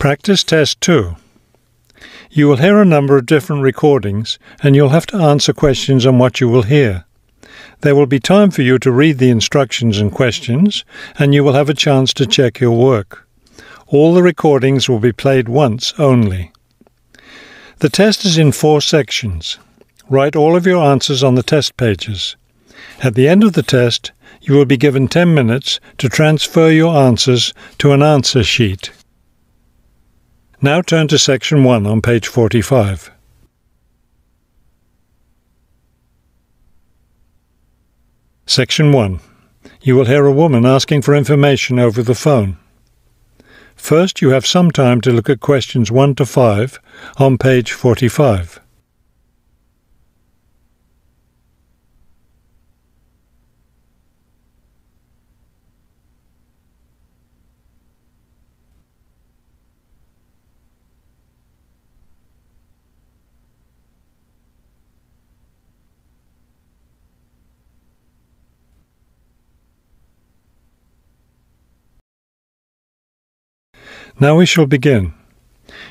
Practice Test 2. You will hear a number of different recordings and you'll have to answer questions on what you will hear. There will be time for you to read the instructions and questions, and you will have a chance to check your work. All the recordings will be played once only. The test is in 4 sections. Write all of your answers on the test pages. At the end of the test, you will be given 10 minutes to transfer your answers to an answer sheet. Now turn to Section 1 on page 45. Section 1. You will hear a woman asking for information over the phone. First, you have some time to look at questions 1 to 5 on page 45. Now we shall begin.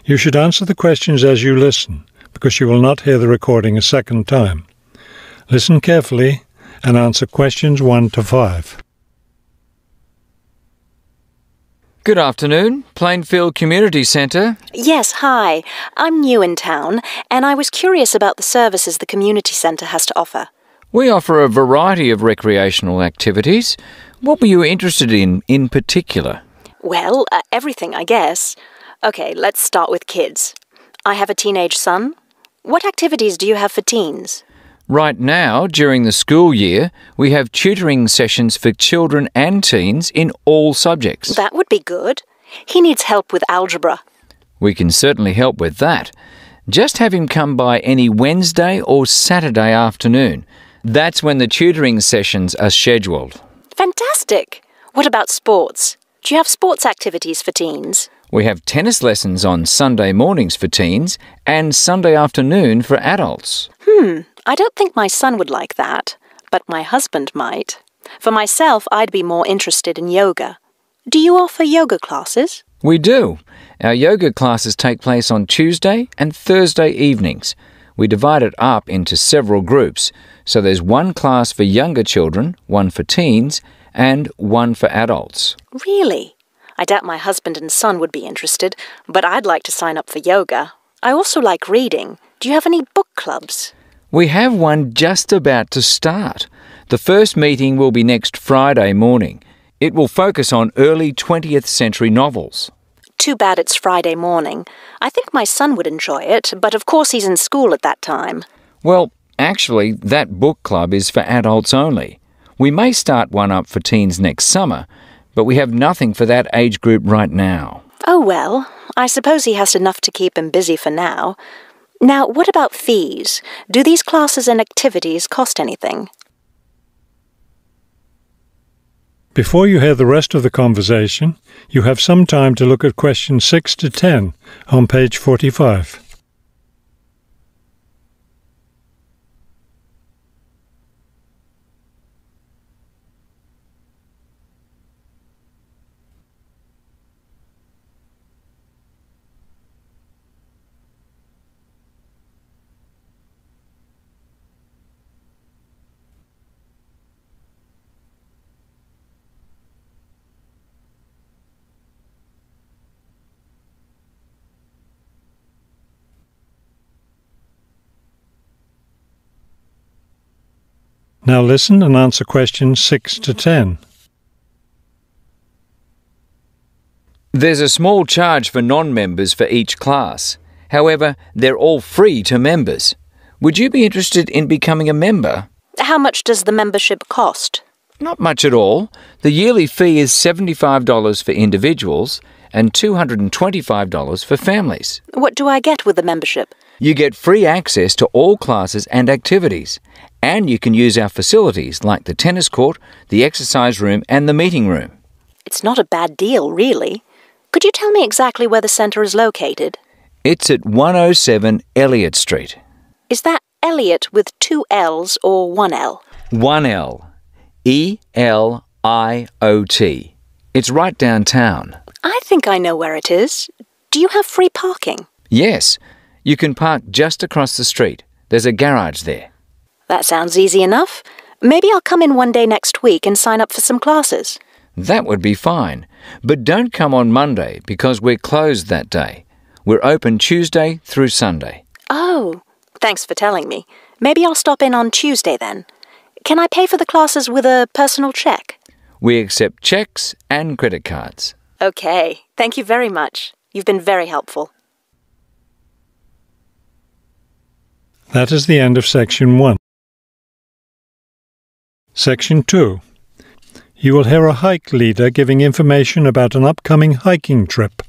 You should answer the questions as you listen, because you will not hear the recording a second time. Listen carefully and answer questions 1 to 5. Good afternoon, Plainfield Community Centre. Yes, hi. I'm new in town, and I was curious about the services the community centre has to offer. We offer a variety of recreational activities. What were you interested in particular? Well, everything, I guess. Okay, let's start with kids. I have a teenage son. What activities do you have for teens? Right now, during the school year, we have tutoring sessions for children and teens in all subjects. That would be good. He needs help with algebra. We can certainly help with that. Just have him come by any Wednesday or Saturday afternoon. That's when the tutoring sessions are scheduled. Fantastic! What about sports? Do you have sports activities for teens? We have tennis lessons on Sunday mornings for teens and Sunday afternoon for adults. I don't think my son would like that, but my husband might. For myself, I'd be more interested in yoga. Do you offer yoga classes? We do. Our yoga classes take place on Tuesday and Thursday evenings. We divide it up into several groups, so there's one class for younger children, one for teens, and one for adults. Really? I doubt my husband and son would be interested, but I'd like to sign up for yoga. I also like reading. Do you have any book clubs? We have one just about to start. The first meeting will be next Friday morning. It will focus on early 20th century novels. Too bad it's Friday morning. I think my son would enjoy it, but of course he's in school at that time. Well, actually, that book club is for adults only. We may start one up for teens next summer, but we have nothing for that age group right now. Oh well, I suppose he has enough to keep him busy for now. Now, what about fees? Do these classes and activities cost anything? Before you hear the rest of the conversation, you have some time to look at questions 6 to 10 on page 45. Now listen and answer questions 6 to 10. There's a small charge for non-members for each class. However, they're all free to members. Would you be interested in becoming a member? How much does the membership cost? Not much at all. The yearly fee is $75 for individuals and $225 for families. What do I get with the membership? You get free access to all classes and activities, and you can use our facilities like the tennis court, the exercise room and the meeting room. It's not a bad deal, really. Could you tell me exactly where the centre is located? It's at 107 Elliott Street. Is that Elliott with 2 L's or 1 L? 1 L. E-L-I-O-T. It's right downtown. I think I know where it is. Do you have free parking? Yes, you can park just across the street. There's a garage there. That sounds easy enough. Maybe I'll come in one day next week and sign up for some classes. That would be fine. But don't come on Monday because we're closed that day. We're open Tuesday through Sunday. Oh, thanks for telling me. Maybe I'll stop in on Tuesday then. Can I pay for the classes with a personal check? We accept checks and credit cards. Okay, thank you very much. You've been very helpful. That is the end of Section 1. Section 2. You will hear a hike leader giving information about an upcoming hiking trip.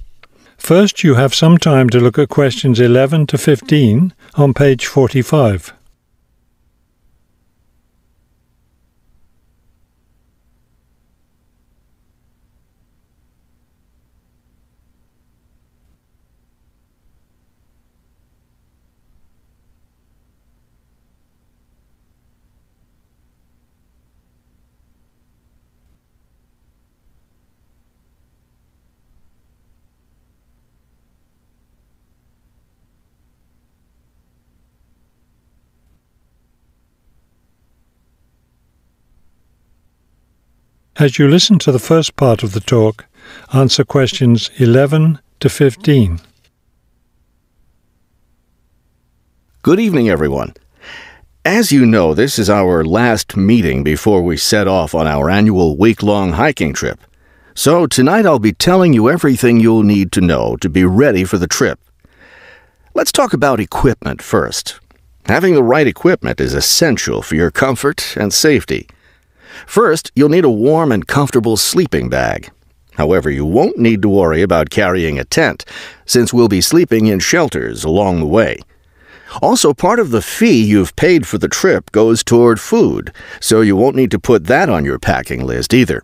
First, you have some time to look at questions 11 to 15 on page 45. As you listen to the first part of the talk, answer questions 11 to 15. Good evening, everyone. As you know, this is our last meeting before we set off on our annual week-long hiking trip. So tonight I'll be telling you everything you'll need to know to be ready for the trip. Let's talk about equipment first. Having the right equipment is essential for your comfort and safety. First, you'll need a warm and comfortable sleeping bag. However, you won't need to worry about carrying a tent, since we'll be sleeping in shelters along the way. Also, part of the fee you've paid for the trip goes toward food, so you won't need to put that on your packing list either.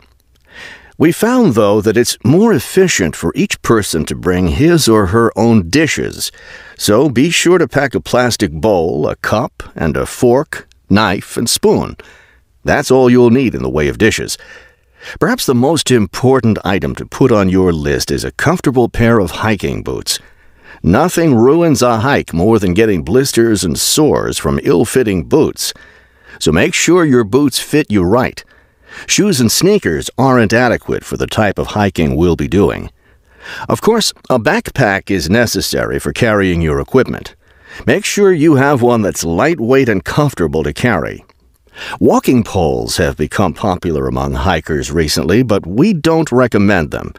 We found, though, that it's more efficient for each person to bring his or her own dishes, so be sure to pack a plastic bowl, a cup, and a fork, knife, and spoon. That's all you'll need in the way of dishes. Perhaps the most important item to put on your list is a comfortable pair of hiking boots. Nothing ruins a hike more than getting blisters and sores from ill-fitting boots. So make sure your boots fit you right. Shoes and sneakers aren't adequate for the type of hiking we'll be doing. Of course, a backpack is necessary for carrying your equipment. Make sure you have one that's lightweight and comfortable to carry. Walking poles have become popular among hikers recently, but we don't recommend them.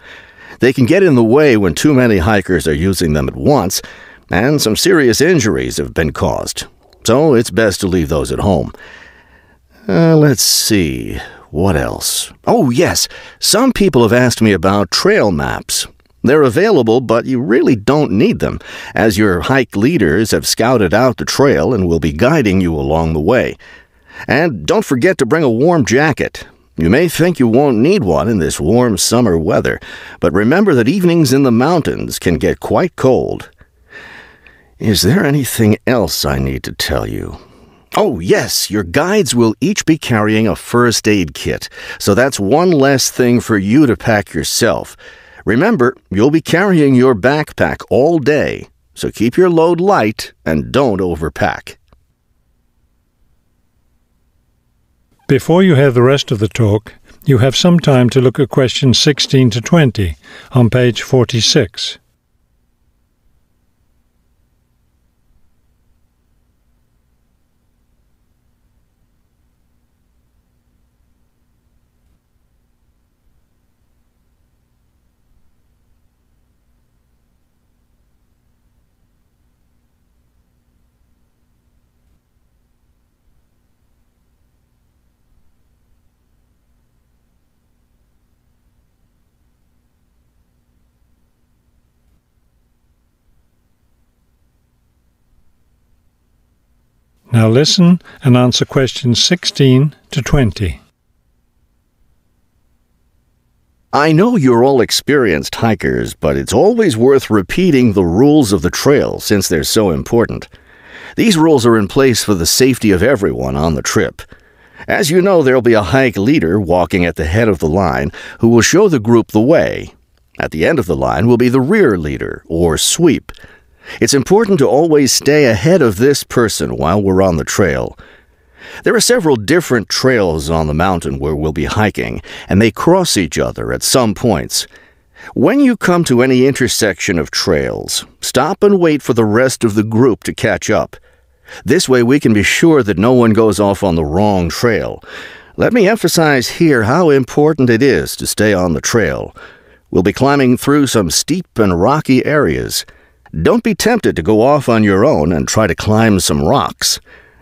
They can get in the way when too many hikers are using them at once, and some serious injuries have been caused. So it's best to leave those at home. Let's see. What else? Oh, yes. Some people have asked me about trail maps. They're available, but you really don't need them, as your hike leaders have scouted out the trail and will be guiding you along the way. And don't forget to bring a warm jacket. You may think you won't need one in this warm summer weather, but remember that evenings in the mountains can get quite cold. Is there anything else I need to tell you? Oh, yes, your guides will each be carrying a first aid kit, so that's one less thing for you to pack yourself. Remember, you'll be carrying your backpack all day, so keep your load light and don't overpack. Before you hear the rest of the talk, you have some time to look at questions 16 to 20 on page 46. Now listen and answer questions 16 to 20. I know you're all experienced hikers, but it's always worth repeating the rules of the trail since they're so important. These rules are in place for the safety of everyone on the trip. As you know, there'll be a hike leader walking at the head of the line who will show the group the way. At the end of the line will be the rear leader, or sweep. It's important to always stay ahead of this person while we're on the trail. There are several different trails on the mountain where we'll be hiking, and they cross each other at some points. When you come to any intersection of trails, stop and wait for the rest of the group to catch up. This way we can be sure that no one goes off on the wrong trail. Let me emphasize here how important it is to stay on the trail. We'll be climbing through some steep and rocky areas. Don't be tempted to go off on your own and try to climb some rocks.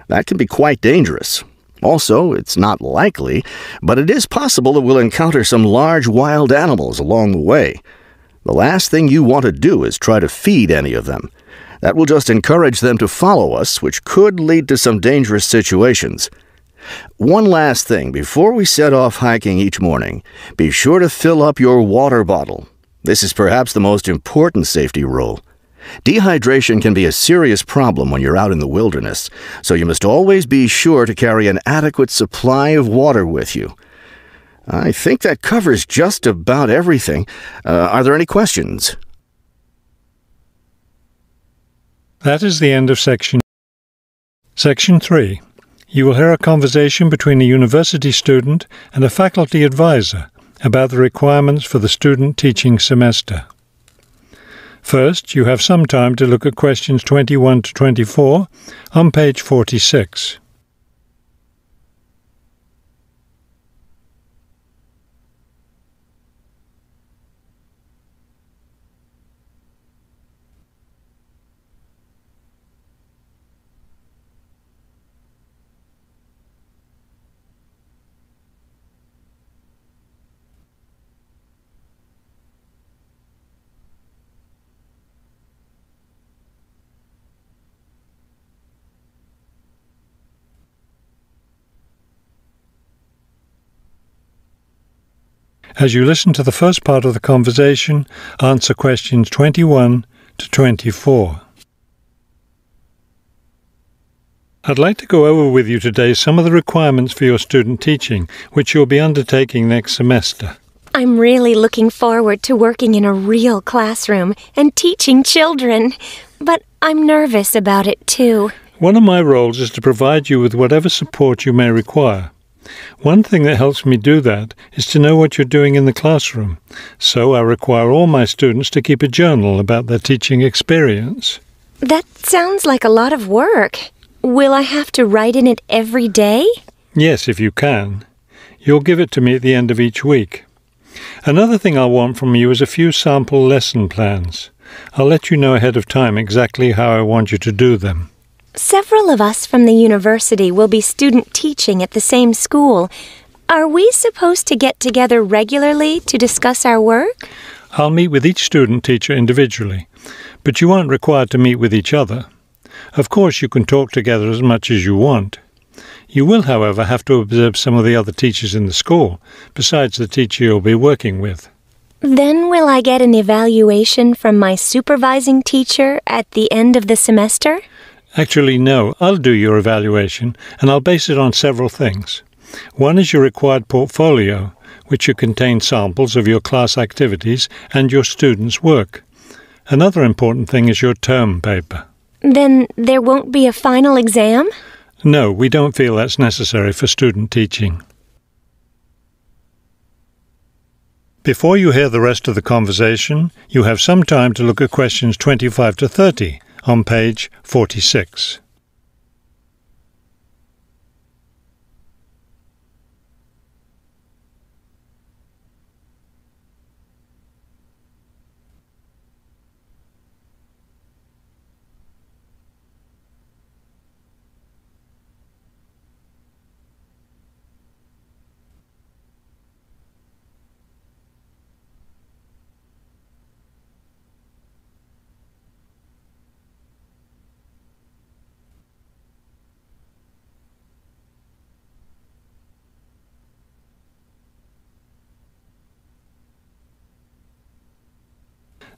That can be quite dangerous. Also, it's not likely, but it is possible that we'll encounter some large wild animals along the way. The last thing you want to do is try to feed any of them. That will just encourage them to follow us, which could lead to some dangerous situations. One last thing before we set off hiking each morning, be sure to fill up your water bottle. This is perhaps the most important safety rule. Dehydration can be a serious problem when you're out in the wilderness, so you must always be sure to carry an adequate supply of water with you. I think that covers just about everything. Are there any questions? That is the end of Section 3. You will hear a conversation between a university student and a faculty advisor about the requirements for the student teaching semester. First, you have some time to look at questions 21 to 24 on page 46. As you listen to the first part of the conversation, answer questions 21 to 24. I'd like to go over with you today some of the requirements for your student teaching, which you'll be undertaking next semester. I'm really looking forward to working in a real classroom and teaching children, but I'm nervous about it too. One of my roles is to provide you with whatever support you may require. One thing that helps me do that is to know what you're doing in the classroom, so I require all my students to keep a journal about their teaching experience. That sounds like a lot of work. Will I have to write in it every day? Yes, if you can. You'll give it to me at the end of each week. Another thing I'll want from you is a few sample lesson plans. I'll let you know ahead of time exactly how I want you to do them. Several of us from the university will be student teaching at the same school. Are we supposed to get together regularly to discuss our work? I'll meet with each student teacher individually, but you aren't required to meet with each other. Of course, you can talk together as much as you want. You will, however, have to observe some of the other teachers in the school, besides the teacher you'll be working with. Then will I get an evaluation from my supervising teacher at the end of the semester? Actually, no. I'll do your evaluation, and I'll base it on several things. One is your required portfolio, which will contain samples of your class activities and your students' work. Another important thing is your term paper. Then there won't be a final exam? No, we don't feel that's necessary for student teaching. Before you hear the rest of the conversation, you have some time to look at questions 25 to 30 on page 46.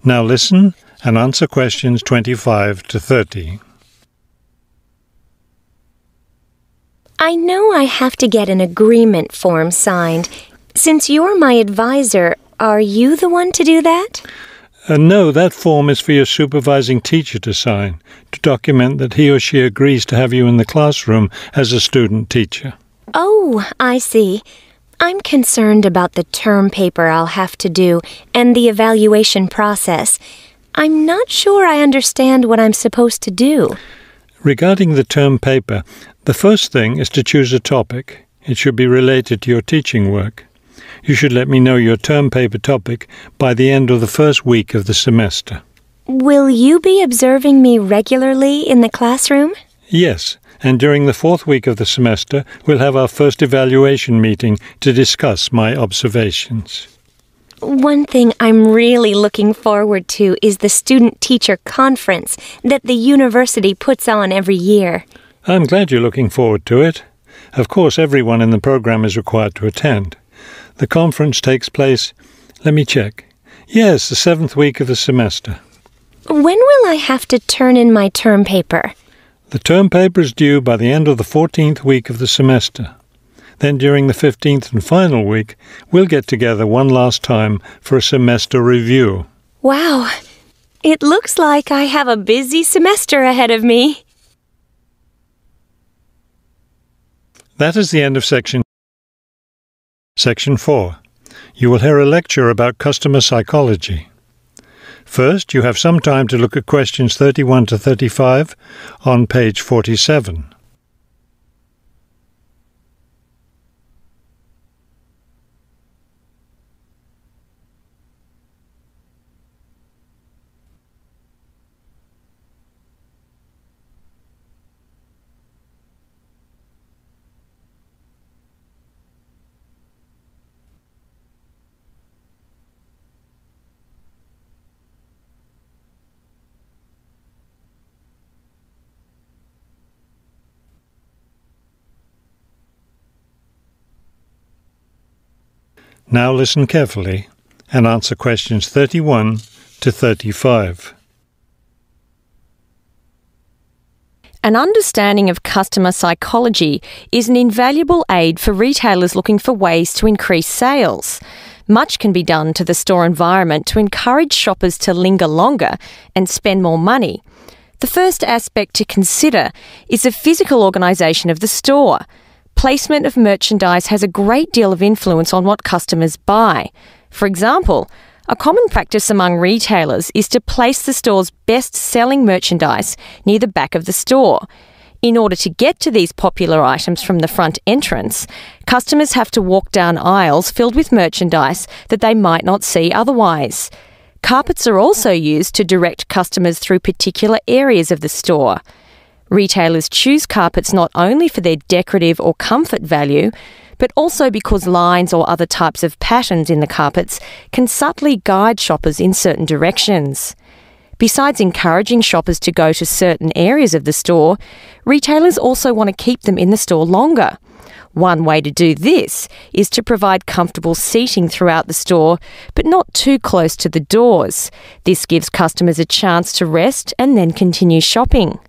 Now listen and answer questions 25 to 30. I know I have to get an agreement form signed. Since you're my advisor, Are you the one to do that? No, that form is for your supervising teacher to sign, to document that he or she agrees to have you in the classroom as a student teacher. Oh, I see. I'm concerned about the term paper I'll have to do and the evaluation process. I'm not sure I understand what I'm supposed to do. Regarding the term paper, the first thing is to choose a topic. It should be related to your teaching work. You should let me know your term paper topic by the end of the first week of the semester. Will you be observing me regularly in the classroom? Yes, and during the fourth week of the semester, we'll have our first evaluation meeting to discuss my observations. One thing I'm really looking forward to is the student-teacher conference that the university puts on every year. I'm glad you're looking forward to it. Of course, everyone in the program is required to attend. The conference takes place, let me check. Yes, the 7th week of the semester. When will I have to turn in my term paper? The term paper is due by the end of the 14th week of the semester. Then during the 15th and final week, we'll get together one last time for a semester review. Wow, it looks like I have a busy semester ahead of me. That is the end of Section 4. You will hear a lecture about customer psychology. First, you have some time to look at questions 31 to 35 on page 47. Now listen carefully and answer questions 31 to 35. An understanding of customer psychology is an invaluable aid for retailers looking for ways to increase sales. Much can be done to the store environment to encourage shoppers to linger longer and spend more money. The first aspect to consider is the physical organisation of the store. Placement of merchandise has a great deal of influence on what customers buy. For example, a common practice among retailers is to place the store's best-selling merchandise near the back of the store. In order to get to these popular items from the front entrance, customers have to walk down aisles filled with merchandise that they might not see otherwise. Carpets are also used to direct customers through particular areas of the store. Retailers choose carpets not only for their decorative or comfort value, but also because lines or other types of patterns in the carpets can subtly guide shoppers in certain directions. Besides encouraging shoppers to go to certain areas of the store, retailers also want to keep them in the store longer. One way to do this is to provide comfortable seating throughout the store, but not too close to the doors. This gives customers a chance to rest and then continue shopping.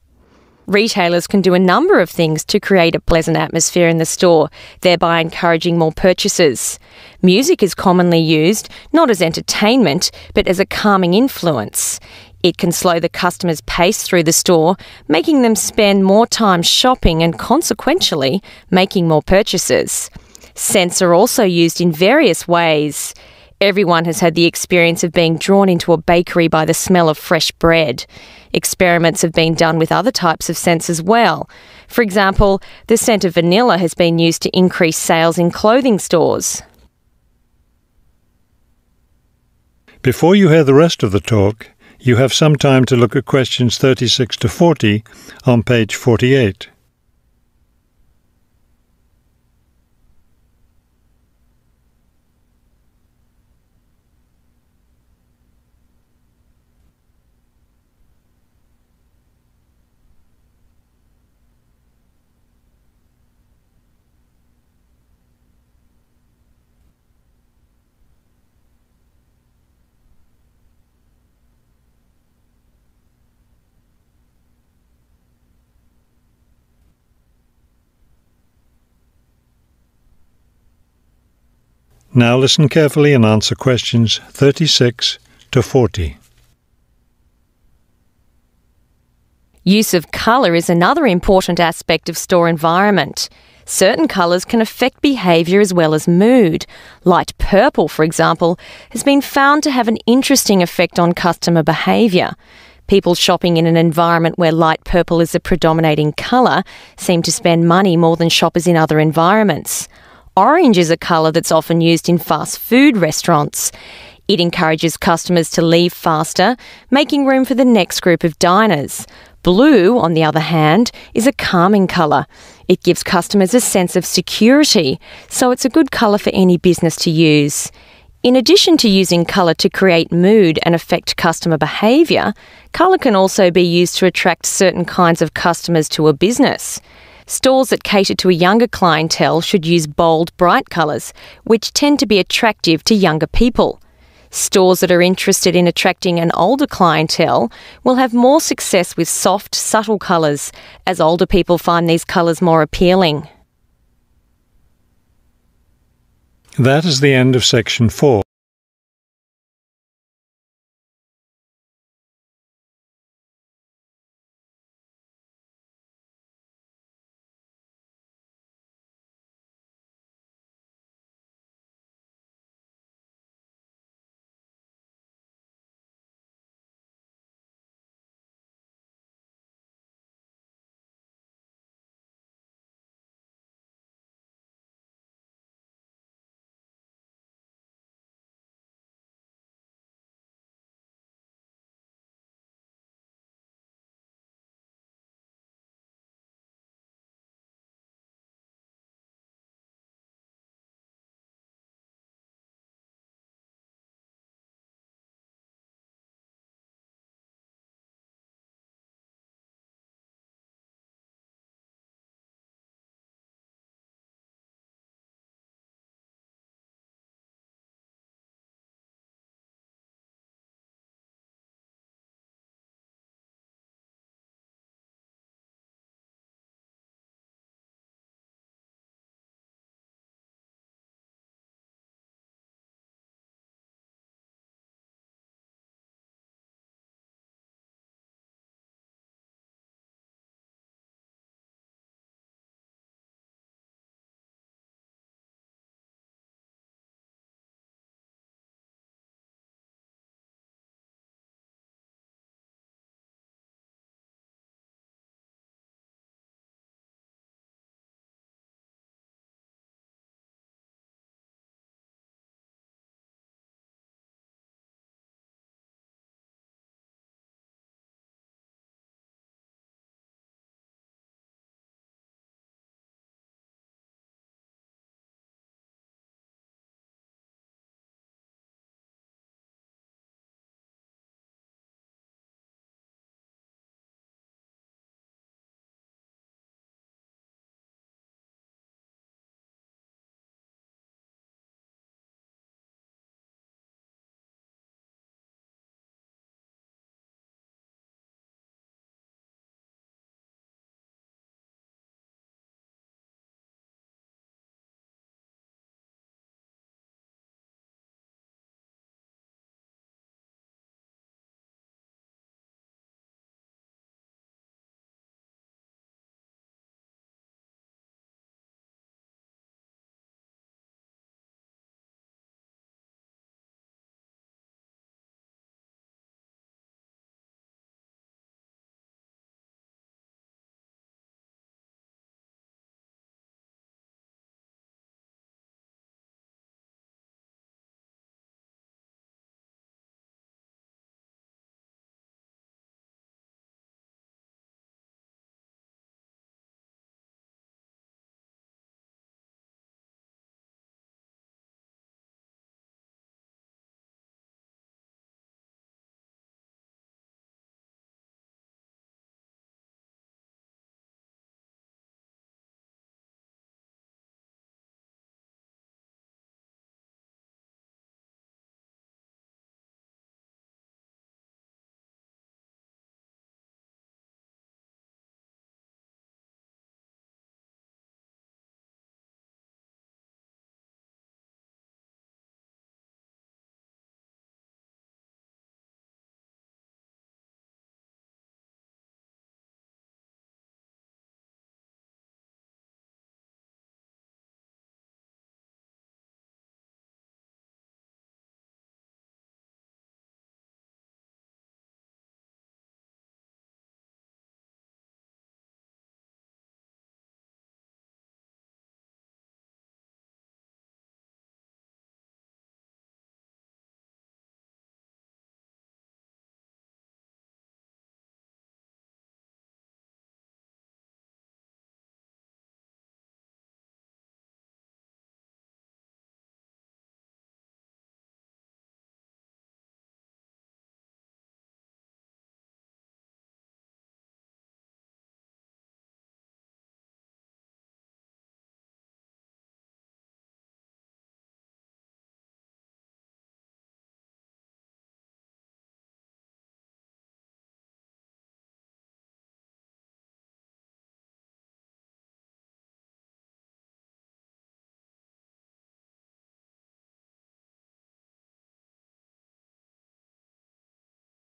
Retailers can do a number of things to create a pleasant atmosphere in the store, thereby encouraging more purchases. Music is commonly used, not as entertainment, but as a calming influence. It can slow the customer's pace through the store, making them spend more time shopping and consequentially making more purchases. Scents are also used in various ways. Everyone has had the experience of being drawn into a bakery by the smell of fresh bread. Experiments have been done with other types of scents as well. For example, the scent of vanilla has been used to increase sales in clothing stores. Before you hear the rest of the talk, you have some time to look at questions 36 to 40 on page 48. Now listen carefully and answer questions 36 to 40. Use of colour is another important aspect of store environment. Certain colours can affect behaviour as well as mood. Light purple, for example, has been found to have an interesting effect on customer behaviour. People shopping in an environment where light purple is a predominating colour seem to spend money more than shoppers in other environments. Orange is a colour that's often used in fast food restaurants. It encourages customers to leave faster, making room for the next group of diners. Blue, on the other hand, is a calming colour. It gives customers a sense of security, so it's a good colour for any business to use. In addition to using colour to create mood and affect customer behaviour, colour can also be used to attract certain kinds of customers to a business. Stores that cater to a younger clientele should use bold, bright colours, which tend to be attractive to younger people. Stores that are interested in attracting an older clientele will have more success with soft, subtle colours, as older people find these colours more appealing. That is the end of section 4.